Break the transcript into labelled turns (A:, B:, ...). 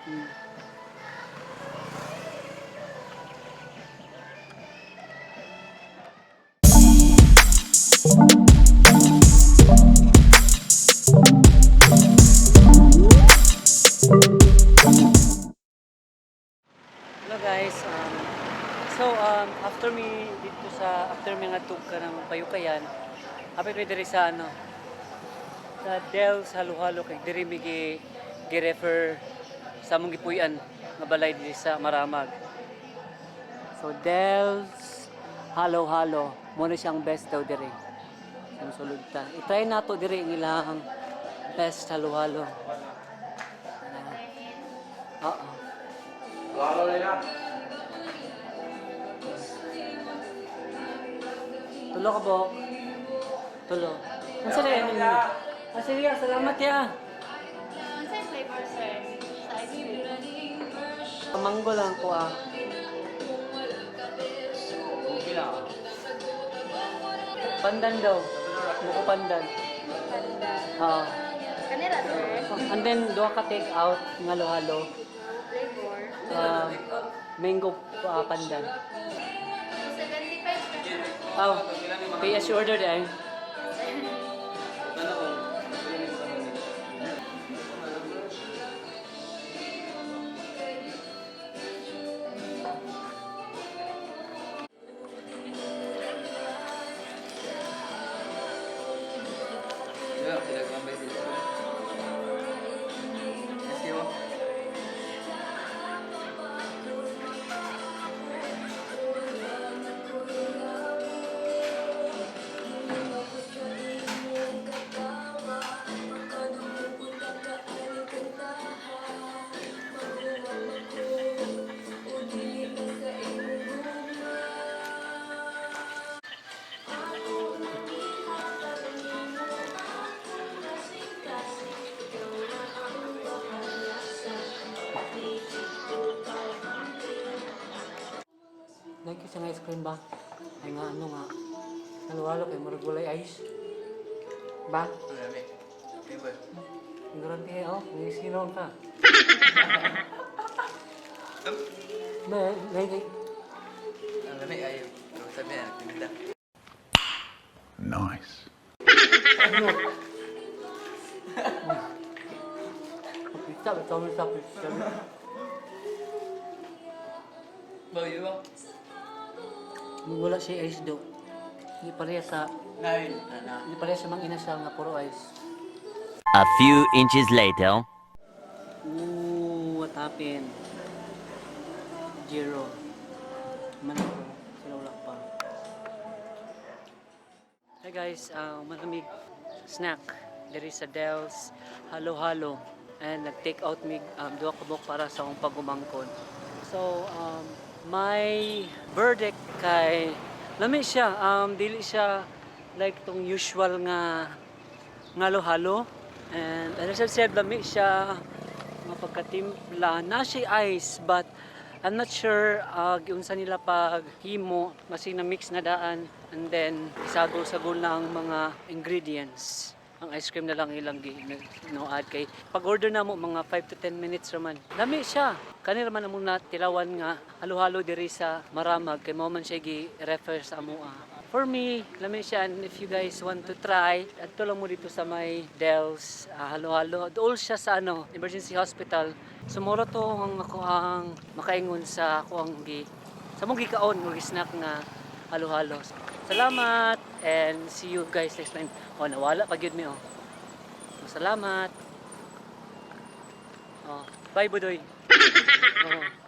A: Hmm. Hello guys, after mi dito sa after mi ngadtog ka ng Payukayan, apit mi diri sa sa Del's Halo-Halo kay diri mi gi-refer sa among gipuy-an nga balay diri sa Maramag. So Del's Halo-Halo mo na siyang best daw diri. Ang sulod ta. I-try nato diri ang ilang best halo-halo. Oo.
B: Halo nila.
A: Tulo ka bo. Tulo. Ang sarili mo. Ah, sige, salamat ya.
C: Saan flavor, sir? Sa ice cream.
A: Manggo lang ko ah.
B: Okay lang.
A: Pandan daw. Buko pandan.
C: Ganda.
A: Oo.
C: Kanila, sir?
A: And then, doon ka take out ng halo-halo.
C: Flavor.
A: Mango pandan.
C: 75, sir.
A: Oh, kaya si order di ay.
B: Yeah, pinagmambay sila. Yes, yo.
A: Nagkis ang ice cream ba? Ay nga ano nga. Halo-halo kay murag walay ice. Ba?
B: Ano namin? Flavor.
A: Ignorante oh, may sinong ka. Ba, lagi.
B: Ang namin ayaw. Pero sabi na, tinda.
D: Nice.
A: Ano? Pizza, sa pizza.
B: Bawi ba?
A: Wala si ice do. Hindi pareha sa
B: Ngayon.
A: hindi pareha sa mga inasal nga puro ice.
E: A few inches later.
A: Ooh, what happened? Zero. Manalo. Sila wala pa. Hey guys, malamig snack. There is a Del's Halo-Halo. And nag-take out mig duha ka buok para sa akong pagumangkon. So, my verdict kay lami siya. Dili siya like tong usual nga halo-halo. And as I said, lami siya nga pagkatimpla. Na siya ice, but I'm not sure unsa nila pag himo masing na mix na daan and then isagol-sagol na ang mga ingredients. Ang ice cream na lang ilang no-add kay pag-order na mo mga 5 to 10 minutes raman. Lami siya. Kani raman among natilawan nga halo-halo diri sa Maramag kay mao man siya gi-refer sa amoa. For me, lami siya, and if you guys want to try, adto lang mo dito sa may Del's halo-halo. Dool siya sa emergency hospital. Sumuro to ang ako ang makaingon sa ako ang sa mong gikaon mo snack nga halo-halo. Salamat and see you guys next time. Oh, nawala pag yun mi oh. So, salamat. Oh, bye Budoy. Oh.